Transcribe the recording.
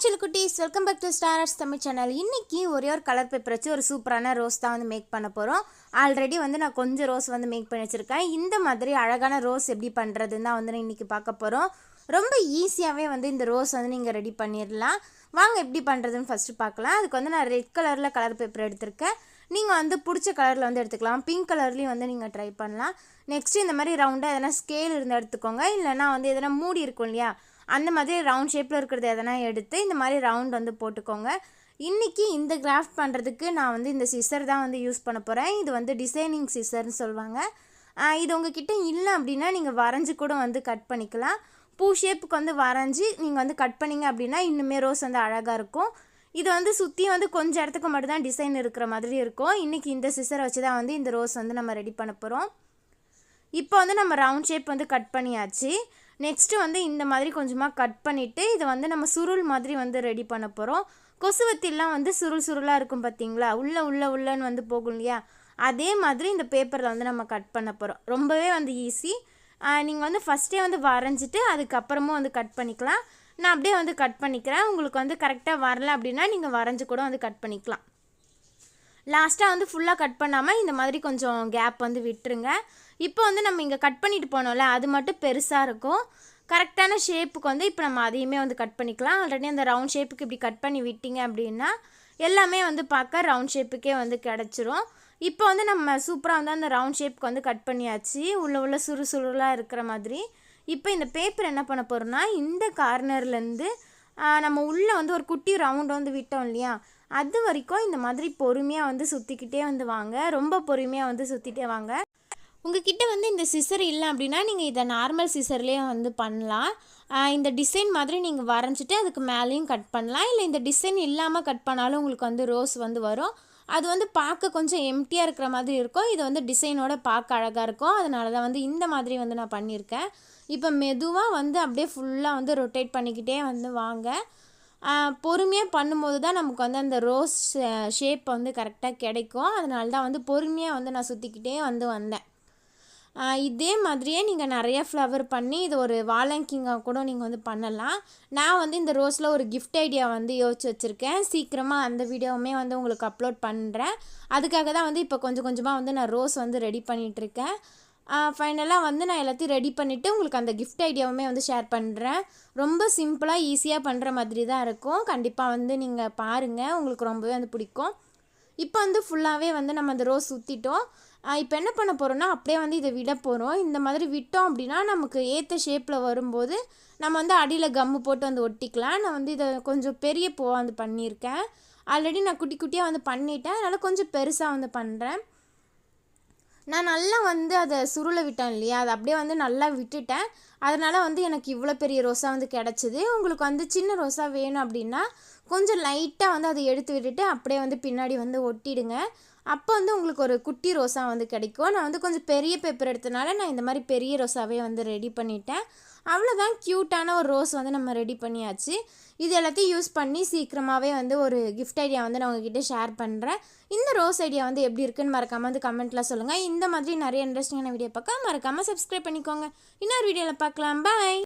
சிலுக்குட்டீஸ், welcome back to star arts Tamil channel. இன்றைக்கி ஒரே ஒரு கலர் பேப்பர் வச்சு ஒரு சூப்பரான ரோஸ் தான் வந்து மேக் பண்ண போகிறோம். ஆல்ரெடி வந்து நான் கொஞ்சம் ரோஸ் வந்து மேக் பண்ணி வச்சுருக்கேன். இந்த மாதிரி அழகான ரோஸ் எப்படி பண்ணுறதுன்னு தான் வந்து இன்றைக்கி பார்க்க போகிறோம். ரொம்ப ஈஸியாகவே வந்து இந்த ரோஸ் வந்து நீங்கள் ரெடி பண்ணிடலாம். வாங்க எப்படி பண்ணுறதுன்னு ஃபஸ்ட்டு பார்க்கலாம். அதுக்கு வந்து நான் ரெட் கலரில் கலர் பேப்பர் எடுத்திருக்கேன். நீங்கள் வந்து பிடிச்ச கலரில் வந்து எடுத்துக்கலாம். பிங்க் கலர்லேயும் வந்து நீங்கள் ட்ரை பண்ணலாம். நெக்ஸ்ட்டு இந்த மாதிரி ரவுண்டாக எதனா ஸ்கேல் இருந்தால் எடுத்துக்கோங்க. இல்லைனா வந்து எதனா மூடி இருக்கும் இல்லையா, அந்த மாதிரி ரவுண்ட் ஷேப்பில் இருக்கிறது எதனா எடுத்து இந்த மாதிரி ரவுண்ட் வந்து போட்டுக்கோங்க. இன்றைக்கி இந்த கிராஃப்ட் பண்ணுறதுக்கு நான் வந்து இந்த சிசர் தான் வந்து யூஸ் பண்ண போகிறேன். இது வந்து டிசைனிங் சிசர்னு சொல்லுவாங்க. இது உங்ககிட்ட இல்லை அப்படின்னா நீங்கள் வரைஞ்சி கூட வந்து கட் பண்ணிக்கலாம். பூ ஷேப்புக்கு வந்து வரைஞ்சி நீங்கள் வந்து கட் பண்ணிங்க அப்படின்னா இன்னுமே ரோஸ் வந்து அழகாக இருக்கும். இது வந்து சுற்றி வந்து கொஞ்சம் இடத்துக்கு மட்டும்தான் டிசைன் இருக்கிற மாதிரி இருக்கும். இன்றைக்கி இந்த சிசரை வச்சு தான் வந்து இந்த ரோஸ் வந்து நம்ம ரெடி பண்ண போகிறோம். இப்போ வந்து நம்ம ரவுண்ட் ஷேப் வந்து கட் பண்ணியாச்சு. நெக்ஸ்ட்டு வந்து இந்த மாதிரி கொஞ்சமாக கட் பண்ணிவிட்டு இதை வந்து நம்ம சுருள் மாதிரி வந்து ரெடி பண்ண போகிறோம். கொசுவத்திலாம் வந்து சுருள் சுருளாக இருக்கும் பார்த்தீங்களா, உள்ளன்னு வந்து போகும் இல்லையா, அதே மாதிரி இந்த பேப்பரில் வந்து நம்ம கட் பண்ண போகிறோம். ரொம்பவே வந்து ஈஸி. நீங்கள் வந்து ஃபஸ்ட்டே வந்து வரைஞ்சிட்டு அதுக்கப்புறமும் வந்து கட் பண்ணிக்கலாம். நான் அப்படியே வந்து கட் பண்ணிக்கிறேன். உங்களுக்கு வந்து கரெக்டாக வரல அப்படின்னா நீங்கள் வரைஞ்சி கூட வந்து கட் பண்ணிக்கலாம். லாஸ்ட்டாக வந்து ஃபுல்லாக கட் பண்ணாமல் இந்த மாதிரி கொஞ்சம் கேப் வந்து விட்டுருங்க. இப்போ வந்து நம்ம இங்கே கட் பண்ணிட்டு போனோம்ல, அது மட்டும் பெருசாக இருக்கும். கரெக்டான ஷேப்புக்கு வந்து இப்போ நம்ம அதையுமே வந்து கட் பண்ணிக்கலாம். ஆல்ரெடி அந்த ரவுண்ட் ஷேப்புக்கு இப்படி கட் பண்ணி விட்டிங்க அப்படின்னா எல்லாமே வந்து பார்க்க ரவுண்ட் ஷேப்புக்கே வந்து கிடச்சிரும். இப்போ வந்து நம்ம சூப்பராக வந்து அந்த ரவுண்ட் ஷேப்புக்கு வந்து கட் பண்ணியாச்சு, உள்ள சுருளாக இருக்கிற மாதிரி. இப்போ இந்த பேப்பர் என்ன பண்ண போகிறோம்னா, இந்த கார்னர்லேருந்து நம்ம உள்ளே வந்து ஒரு குட்டி ரவுண்ட் வந்து விட்டோம் இல்லையா, அது வரைக்கும் இந்த மாதிரி பொறுமையாக வந்து சுற்றிக்கிட்டே வந்து வாங்க. ரொம்ப பொறுமையாக வந்து சுற்றிட்டே வாங்க. உங்ககிட்ட வந்து இந்த சிசர் இல்லை அப்படின்னா நீங்கள் இதை நார்மல் சிசர்லேயே வந்து பண்ணலாம். இந்த டிசைன் மாதிரி நீங்கள் வரைஞ்சிட்டு அதுக்கு மேலேயும் கட் பண்ணலாம். இல்லை இந்த டிசைன் இல்லாமல் கட் பண்ணாலும் உங்களுக்கு வந்து ரோஸ் வந்து வரும். அது வந்து பார்க்க கொஞ்சம் எம்டியாக இருக்கிற மாதிரி இருக்கும். இது வந்து டிசைனோட பார்க்க அழகாக இருக்கும். அதனால தான் வந்து இந்த மாதிரி வந்து நான் பண்ணியிருக்கேன். இப்போ மெதுவாக வந்து அப்படியே ஃபுல்லாக வந்து ரொட்டேட் பண்ணிக்கிட்டே வந்து வாங்க. பொறுமையாக பண்ணும்போது தான் நமக்கு வந்து அந்த ரோஸ் ஷேப் வந்து கரெக்டாக கிடைக்கும். அதனால தான் வந்து பொறுமையாக வந்து நான் சுற்றிக்கிட்டே வந்து வந்தேன். இதே மாதிரியே நீங்கள் நிறைய ஃப்ளவர் பண்ணி இது ஒரு வாலங்கிங்காக கூட நீங்கள் வந்து பண்ணலாம். நான் வந்து இந்த ரோஸில் ஒரு கிஃப்ட் ஐடியா வந்து யோசிச்சு வச்சுருக்கேன். சீக்கிரமாக அந்த வீடியோவுமே வந்து உங்களுக்கு அப்லோட் பண்ணுறேன். அதுக்காக தான் வந்து இப்போ கொஞ்சம் கொஞ்சமாக வந்து நான் ரோஸ் வந்து ரெடி பண்ணிகிட்ருக்கேன். ஃபைனலாக வந்து நான் எல்லாத்தையும் ரெடி பண்ணிவிட்டு உங்களுக்கு அந்த கிஃப்ட் ஐடியாவுமே வந்து ஷேர் பண்ணுறேன். ரொம்ப சிம்பிளாக ஈஸியாக பண்ணுற மாதிரி தான் இருக்கும். கண்டிப்பாக வந்து நீங்கள் பாருங்கள், உங்களுக்கு ரொம்பவே வந்து பிடிக்கும். இப்போ வந்து ஃபுல்லாகவே வந்து நம்ம அந்த ரோஸ் சுற்றிட்டோம். இப்போ என்ன பண்ண போகிறோன்னா, அப்படியே வந்து இதை விட போகிறோம். இந்த மாதிரி விட்டோம் அப்படின்னா நமக்கு ஏற்ற ஷேப்பில் வரும்போது நம்ம வந்து அடியில் கம்மு போட்டு வந்து ஒட்டிக்கலாம். நான் வந்து இதை கொஞ்சம் பெரிய பூவாக வந்து பண்ணியிருக்கேன். ஆல்ரெடி நான் குட்டி குட்டியாக வந்து பண்ணிட்டேன், அதனால் கொஞ்சம் பெருசாக வந்து பண்ணுறேன். நான் நல்லா வந்து அதை சுருளை விட்டேன் இல்லையா, அதை அப்படியே வந்து நல்லா விட்டுட்டேன். அதனால் வந்து எனக்கு இவ்வளோ பெரிய ரோஸாக வந்து கிடச்சிது. உங்களுக்கு வந்து சின்ன ரோஸாக வேணும் அப்படின்னா கொஞ்சம் லைட்டாக வந்து அதை எடுத்து விட்டுட்டு அப்படியே வந்து பின்னாடி வந்து ஒட்டிடுங்க. அப்போ வந்து உங்களுக்கு ஒரு குட்டி ரோஸாக வந்து கிடைக்கும். நான் வந்து கொஞ்சம் பெரிய பேப்பர் எடுத்தனால நான் இந்த மாதிரி பெரிய ரோஸாகவே வந்து ரெடி பண்ணிட்டேன். அவ்வளோதான், க்யூட்டான ஒரு ரோஸ் வந்து நம்ம ரெடி பண்ணியாச்சு. இது எல்லாத்தையும் யூஸ் பண்ணி சீக்கிரமாகவே வந்து ஒரு கிஃப்ட் ஐடியா வந்து நான் உங்ககிட்ட ஷேர் பண்ணுறேன். இந்த ரோஸ் ஐடியா வந்து எப்படி இருக்குன்னு மறக்காமல் வந்து கமெண்ட்டில் சொல்லுங்கள். இந்த மாதிரி நிறைய இன்ட்ரெஸ்டிங்கான வீடியோ பார்க்க மறக்காமல் சப்ஸ்கிரைப் பண்ணிக்கோங்க. இன்னொரு வீடியோவில் பார்க்கலாம். பாய்.